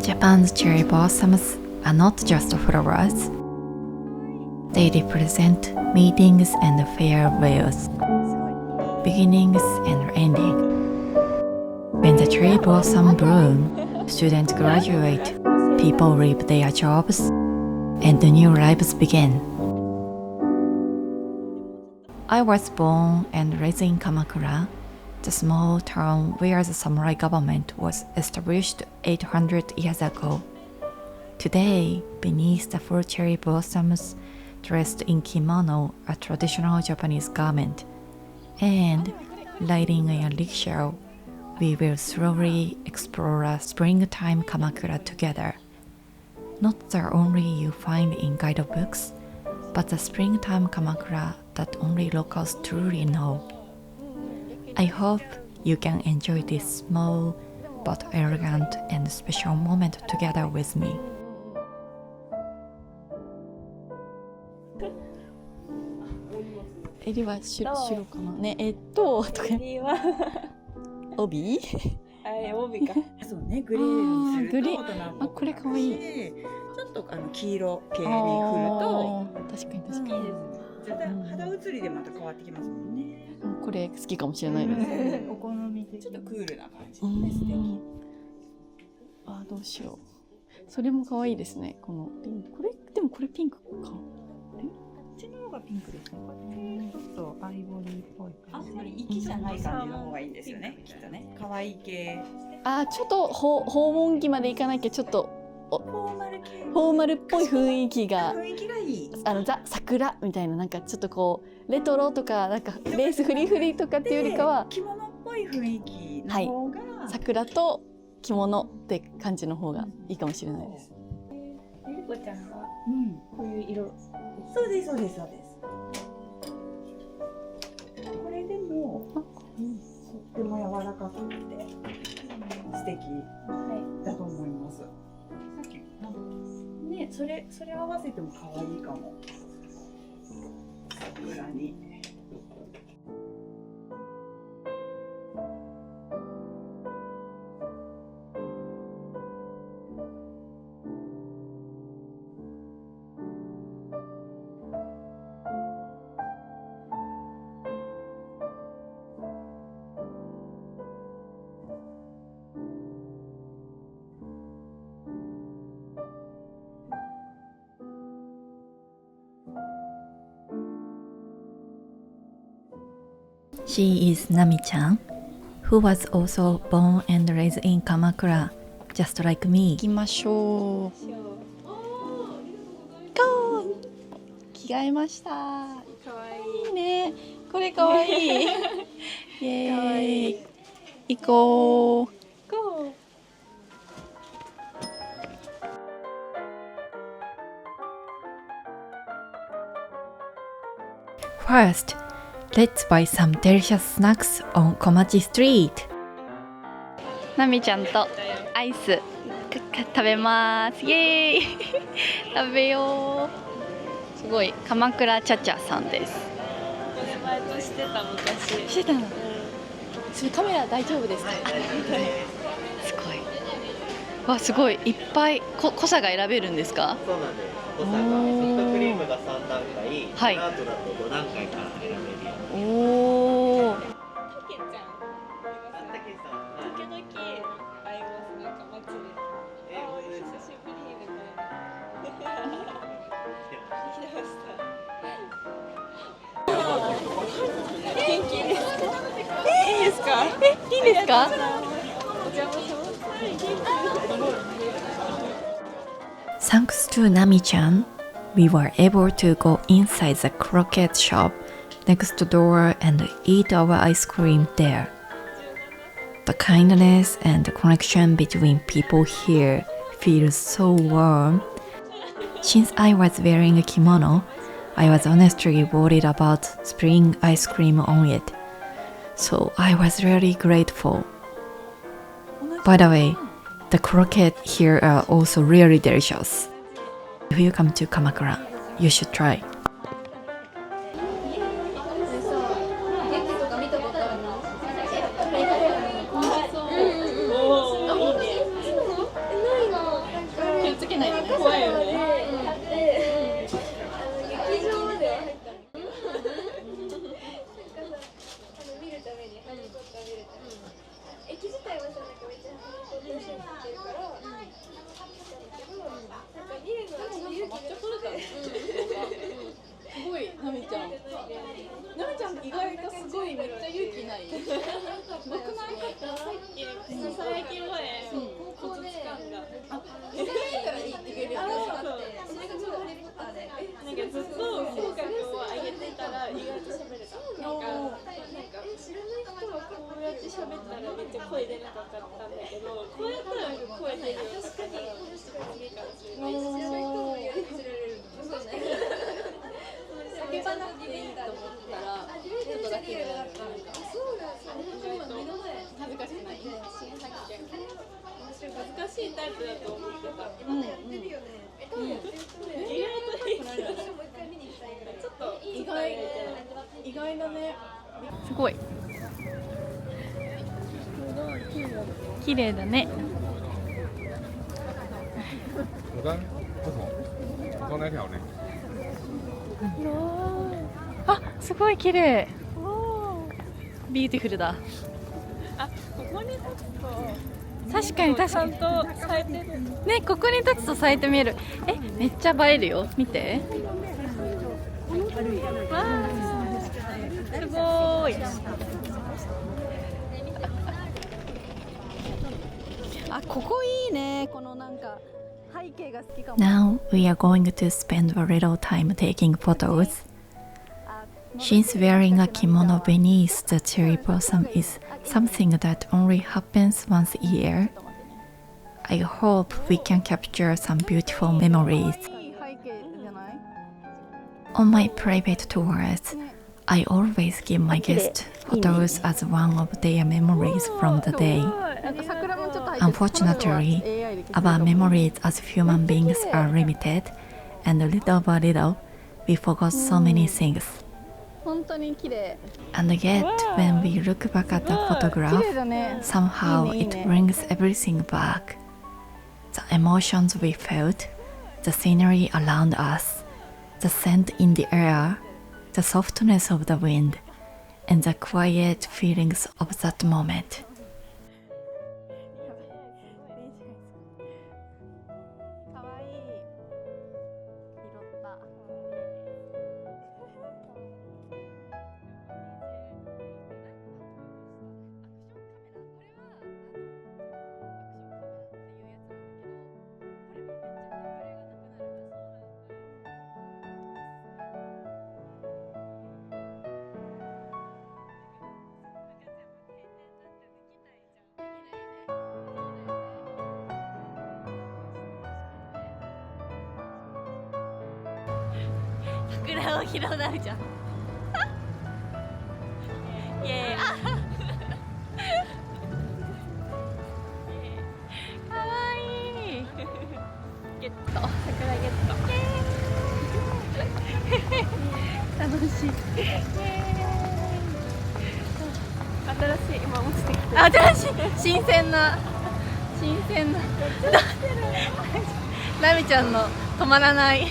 Japan's cherry blossoms are not just flowers. They represent meetings and farewells, beginnings and endings. When the cherry blossom bloom, students graduate, people leave their jobs, and new lives begin. I was born and raised in Kamakura, the small town where the samurai government was established 800 years ago. Today, beneath the full cherry blossoms, dressed in kimono, a traditional Japanese garment, and riding a rickshaw, we will slowly explore springtime Kamakura together. Not the only you find in guidebooks, but the springtime Kamakura that only locals truly know. I hope you can enjoy this small but elegant and special moment together with me. 襟は白かなねとか帯帯かそうねグレーにすると大人っぽくこれかわいいちょっと黄色系に振ると確かに確かに、絶対肌写りでまた変わってきますもんね。これ好きかもしれないですお好みでちょっとクールな感じです素敵。どうしようそれも可愛いですねこのこれでもこれピンクかこっちの方がピンクですね。こっちちょっとアイボリーっぽいあんまり粋じゃない感じの方がいいんですよねきっとね可愛い系ちょっと訪問着までいかなきゃちょっとフォーマル系フォーマルっぽい雰囲気がいいザ・桜みたいななんかちょっとこうレトロとかなんかレースフリフリとかっていうよりかは着物っぽい雰囲気の方が、桜と着物って感じの方がいいかもしれないです。ゆりこちゃんがこういう色そうですそうですそうです。これでもとっても柔らかくて素敵だと思います。ね、それ合わせても可愛いかも。桜に。She is Nami-chan, who was also born and raised in Kamakura, just like me. 行きましょう。着替えました。かわいいね。これかわいい。イエーイ。行こう。First, let's buy some delicious snacks on Komachi Street. ナミちゃんとアイス食べます。イエーイ食べよう。すごい鎌倉チャチャさんです。これバイトしてた昔してたの。それカメラ大丈夫ですか？すごい。わすごいいっぱい濃さが選べるんですか？そうなんです。濃さがソフトクリームが3段階、はい、アートだと5段階から選べるように。おお。たけちゃんたけさん、時々会いますなんか街で。久しぶりみたいな。来てました。元気ですか？いいですか？いいんですか？お邪魔します。Thanks to Nami-chan, we were able to go inside the croquette shop next door and eat our ice cream there. The kindness and connection between people here feels so warm. Since I was wearing a kimono, I was honestly worried about spilling ice cream on it. So I was really grateful. By the way, the croquette here are also really delicious. If you come to Kamakura, you should try. ないの。駅自体はさ、なんかめっちゃフォトショーってるから、なんだけど、なんか見るのはちょっと勇気出るからすごい、なみちゃん。なみちゃん意外とすごいめっちゃ勇気ない。すごくない？最近前、コツ掴んだ。それからいいって言えるよね。それがちょうどハリーポッターで。なんかずっと口角を上げてたら意外と喋れた。なんか知らない人はこうやって喋ったらめっちゃ声出なかったんだけど、こうやったら声出るよ。確かにこの人がすげえかもしれない。知らない人もやり知られる。そうね。叫ばなくていいと思ったら、ちょっとだけでなんかそうなんですよ。恥ずかしくない。恥ずかしいタイプだと思ってた。やってるよね。意外といい。ちょっと意外だね。すごい綺麗だね。我刚不同，我刚那条呢？あ、すごい綺麗。ビューティフルだ。あ、ここに立つと確かに確かに。ちゃんと咲いてる。ね、ここに立つと咲いて見える。え、めっちゃ映えるよ。見て。わー、すごーい。あ、ここいいね。このなんか背景が好きかも。 Now we are going to spend a little time taking photos. Since wearing a kimono beneath the cherry blossom is something that only happens once a year, I hope we can capture some beautiful memories. いい背景じゃない？ On my private tours, I always give my guests photos as one of their memories from the day. なんか桜もちょっと入ってる。 Unfortunately, our memories as human beings are limited, and little by little, we forgot so many things. 本当に綺麗。 And yet, when we look back at the 綺 photograph, 麗だね。 somehow it brings everything back. The emotions we felt, the scenery around us, the scent in the air, the softness of the wind, and the quiet feelings of that moment. かわいい。拾った。桜を拾うなるじゃん。イエーイ。あ、かわいい。ゲット。桜ゲット。楽しい。新しい今落ちてきて。新しい。新鮮な。なみちゃんの止まらない。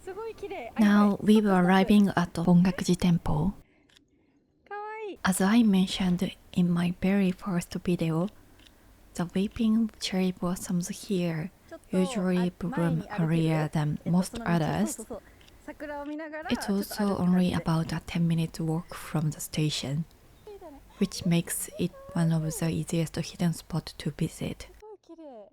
すごい綺麗。 Now we were arriving at Bongakuji Temple. かわいい。 As I mentioned in my very first video, the weeping cherry blossoms here usually bloom earlier than most others. 桜を見ながら It's also only about a 10-minute walk from the station, which makes it one of the easiest hidden spots to visit. 綺麗。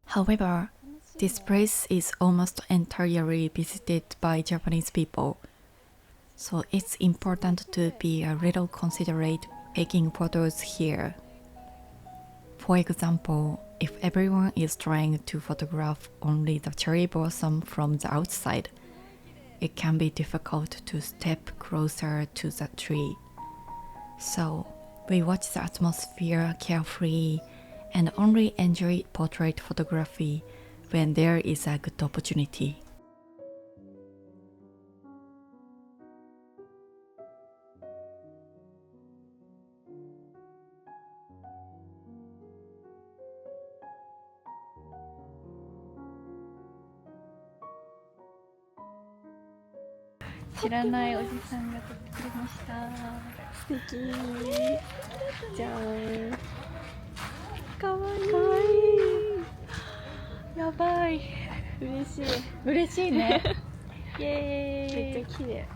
However, this place is almost entirely visited by Japanese people, so it's important to be a little considerate taking photos here. For example, if everyone is trying to photograph only the cherry blossom from the outside, it can be difficult to step closer to the tree. So, we watch the atmosphere carefully and only enjoy portrait photography when there is a good opportunity. フ知らないおじさんが撮ってくれました。素敵。じゃーん。かわいい。やばい。嬉しい。嬉しいね。イエーイ。めっちゃ綺麗。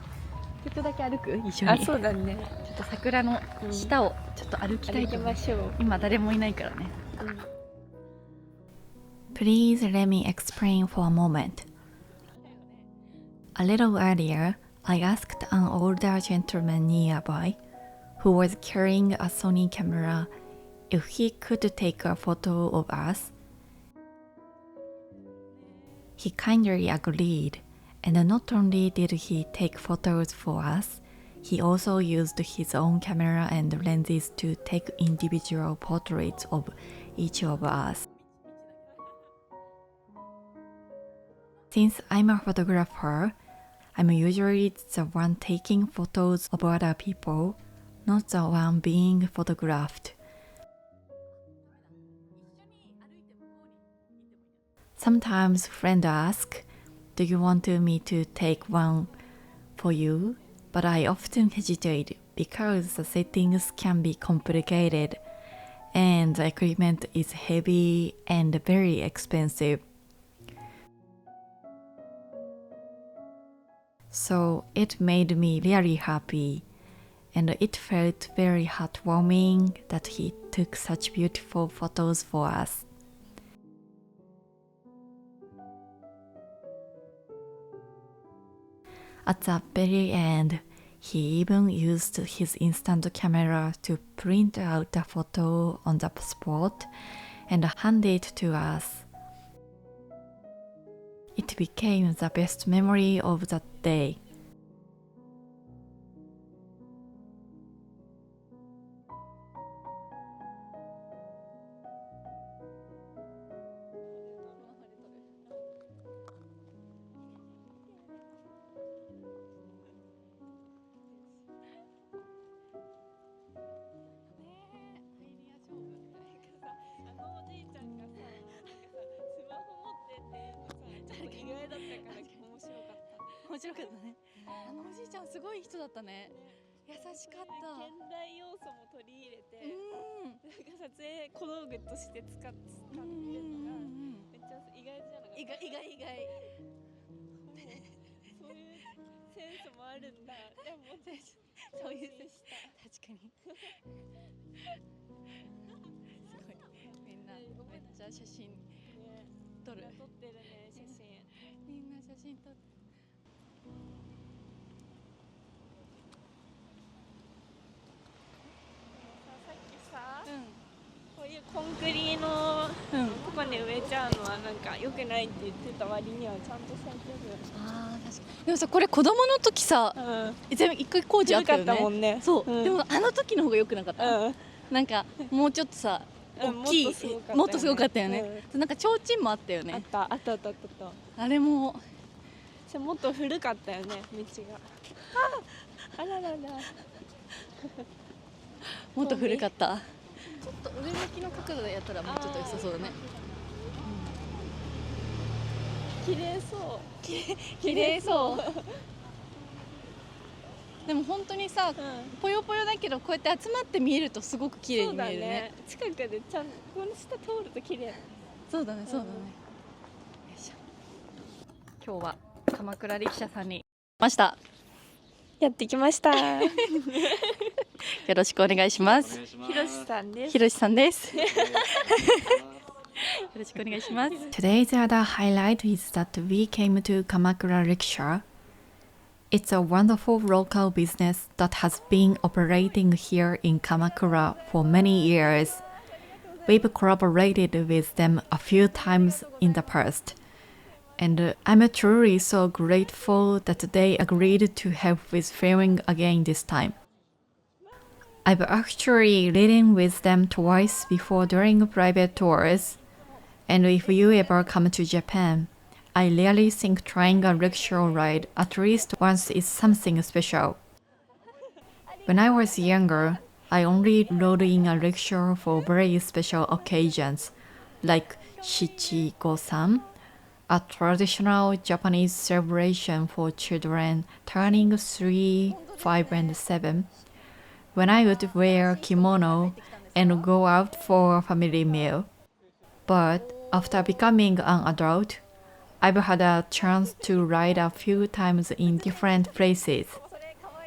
ちょっとだけ歩く一緒に。あ、そうだね。ちょっと桜の下をちょっと歩きたい歩きと思う。ましょう。今誰もいないからね。Please let me explain for a moment. A little earlier, I asked an older gentleman nearby, who was carrying a Sony camera, if he could take a photo of us. He kindly agreed, and not only did he take photos for us, he also used his own camera and lenses to take individual portraits of each of us. Since I'm a photographer, I'm usually the one taking photos of other people, not the one being photographed. Sometimes friends ask, "Do you want me to take one for you?" But I often hesitate because the settings can be complicated and the equipment is heavy and very expensive. So it made me really happy, and it felt very heartwarming that he took such beautiful photos for us. At the very end, he even used his instant camera to print out a photo on the spot and hand it to us. It became the best memory of that day. Like 意外だったから面白かった。面白かったね。あのおじいちゃんすごい人だったね。優しかった。現代要素も取り入れて、なんか撮影小道具として使ってるのがめっちゃ意外じゃなかった。意外。そういうセンスもあるんだ。でもそういうでした。確かに。すごい。みんなめっちゃ写真撮る。撮ってるね写真。みんな写真撮って。さっきさ、こういうコンクリのとこに植えちゃうのはなんか良くないって言ってた割にはちゃんと咲いてる。ああ確かに。でもさこれ子供の時さ、全部一回工事あったよね。古かったもんね。そう。でもあの時の方が良くなかった。なんかもうちょっとさ。大きいもっとすごかったよね。なんか提灯もあったよね。あった。あれももっと古かったよね道が。あららら。もっと古かった。ちょっと上向きの角度でやったらもうちょっと良さそうだね。綺麗そう。綺麗そう。でも本当にさ、ぽよぽよだけどこうやって集まって見えるとすごく綺麗に見えるね。近くでちゃんとこの下通ると綺麗。そうだね。よいしょ。今日は鎌倉力車さんに来ました。やってきました。よろしくお願いします。ひろしさんです。ひろしさんです。よろしくお願いします。Today's other highlight is that we came to Kamakura Rickshaw. It's a wonderful local business that has been operating here in Kamakura for many years. We've collaborated with them a few times in the past, and I'm truly so grateful that they agreed to help with filming again this time. I've actually ridden with them twice before during private tours, and if you ever come to Japan, I really think trying a rickshaw ride at least once is something special. When I was younger, I only rode in a rickshaw for very special occasions, like Shichi-go-san, a traditional Japanese celebration for children turning 3, 5, and 7, when I would wear kimono and go out for a family meal. But after becoming an adult, I've had a chance to ride a few times in different places,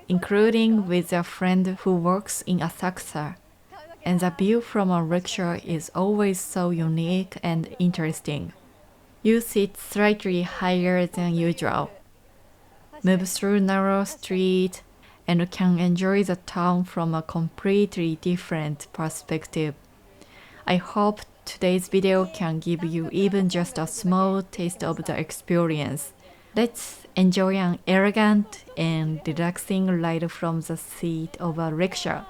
including with a friend who works in Asakusa, and the view from a rickshaw is always so unique and interesting. You sit slightly higher than usual, move through narrow streets, and can enjoy the town from a completely different perspective. I hope today's video can give you even just a small taste of the experience. Let's enjoy an elegant and relaxing ride from the seat of a rickshaw.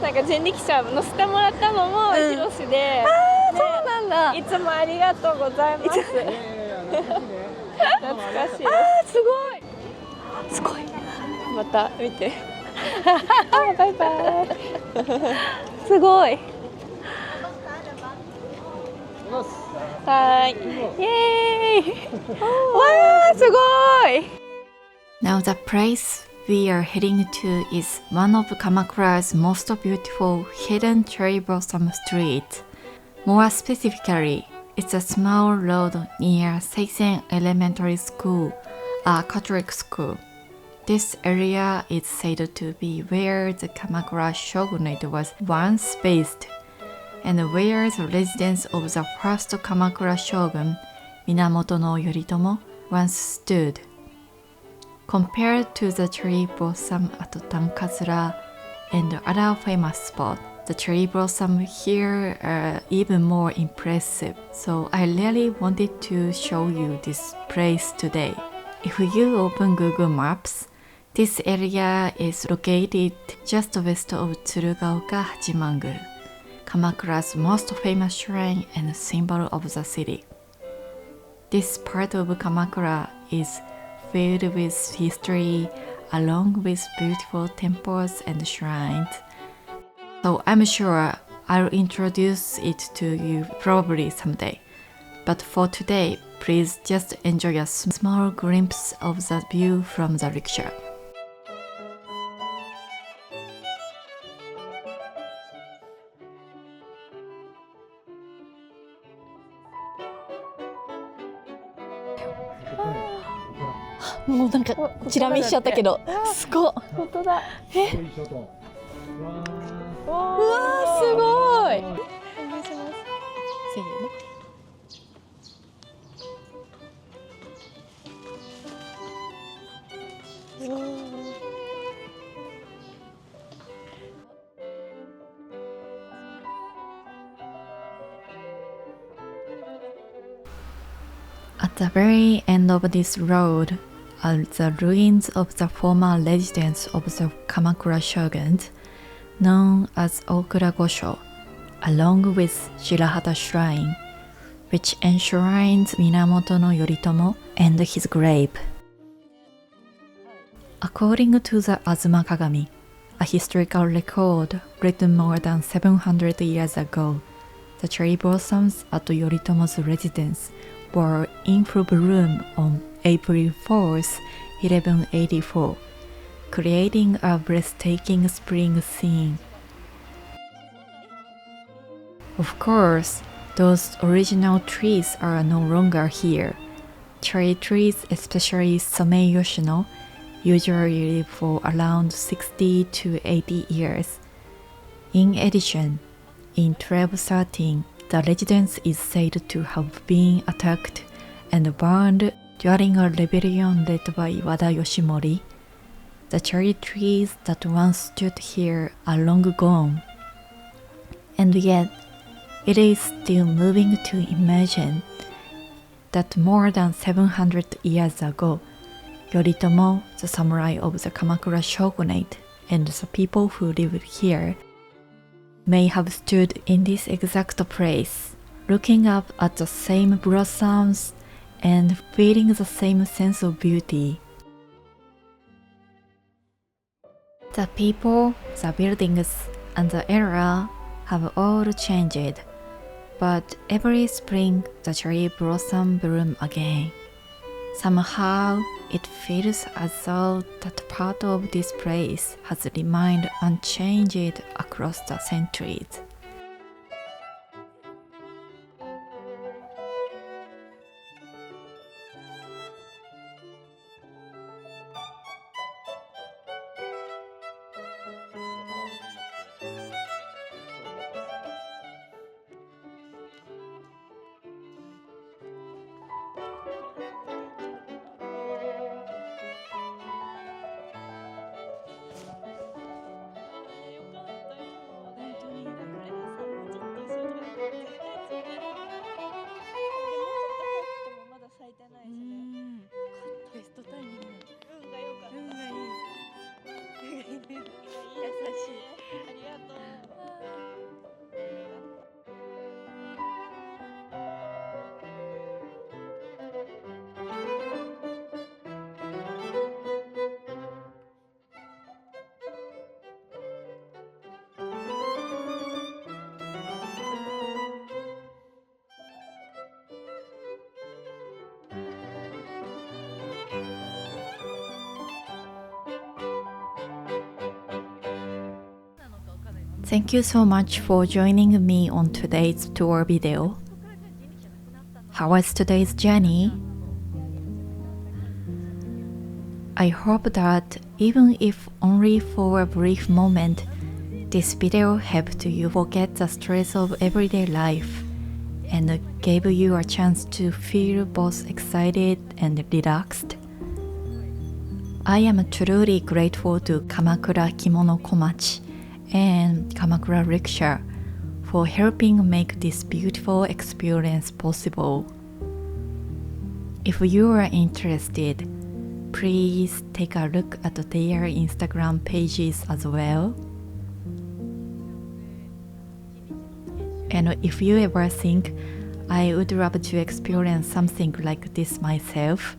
なんか人力車乗せてもらったのもヒロシで、そうなんだ。いつもありがとうございます。懐かしいです。すごい。すごい。また見て。バイバイ。すごい。はい。イエーイ。わー、すごい。Now the place we are heading to is one of Kamakura's most beautiful hidden cherry blossom streets. More specifically, it's a small road near Seisen Elementary School, a Catholic school. This area is said to be where the Kamakura shogunate was once based, and where the residence of the first Kamakura shogun, Minamoto no Yoritomo, once stood. Compared to the cherry blossom at Tankazura and other famous spots, the cherry blossom here are even more impressive. So I really wanted to show you this place today. If you open Google Maps, this area is located just west of Tsurugaoka Hachimangu, Kamakura's most famous shrine and symbol of the city. This part of Kamakura is filled with history along with beautiful temples and shrines. So I'm sure I'll introduce it to you probably someday. But for today, please just enjoy a small glimpse of the view from the rickshaw.もうなんかチラ見しちゃったけど、すごっ。本当だ。うわー、すごい。お願いします。せーの。At the very end of this road are the ruins of the former residence of the Kamakura shoguns, known as Okura Gosho, along with Shirahata Shrine, which enshrines Minamoto no Yoritomo and his grave. According to the Azuma Kagami, a historical record written more than 700 years ago, the cherry blossoms at Yoritomo's residence were in full bloom on April 4th, 1184, creating a breathtaking spring scene. Of course, those original trees are no longer here. Cherry trees, especially Somei Yoshino, usually live for around 60 to 80 years. In addition, in 1213, the residence is said to have been attacked and burned during a rebellion led by Wada Yoshimori. The cherry trees that once stood here are long gone, and yet it is still moving to imagine that more than 700 years ago, Yoritomo, the samurai of the Kamakura shogunate, and the people who lived here may have stood in this exact place, looking up at the same blossoms and feeling the same sense of beauty. The people, the buildings, and the era have all changed, but every spring the cherry blossom bloom again. Somehow it feels as though that part of this place has remained unchanged across the centuries. Thank you so much for joining me on today's tour video. How was today's journey? I hope that even if only for a brief moment, this video helped you forget the stress of everyday life and gave you a chance to feel both excited and relaxed. I am truly grateful to Kamakura Kimono Komachi and Kamakura Rickshaw for helping make this beautiful experience possible. If you are interested, please take a look at their Instagram pages as well. And if you ever think I would love to experience something like this myself,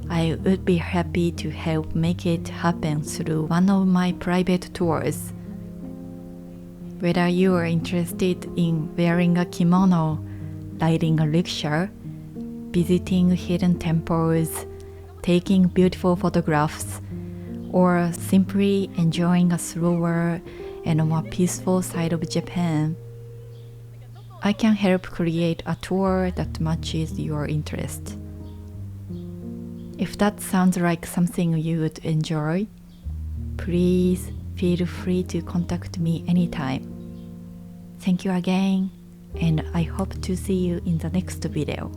I would be happy to help make it happen through one of my private tours. Whether you are interested in wearing a kimono, riding a rickshaw, visiting hidden temples, taking beautiful photographs, or simply enjoying a slower and more peaceful side of Japan, I can help create a tour that matches your interest. If that sounds like something you would enjoy, please feel free to contact me anytime. Thank you again, and I hope to see you in the next video.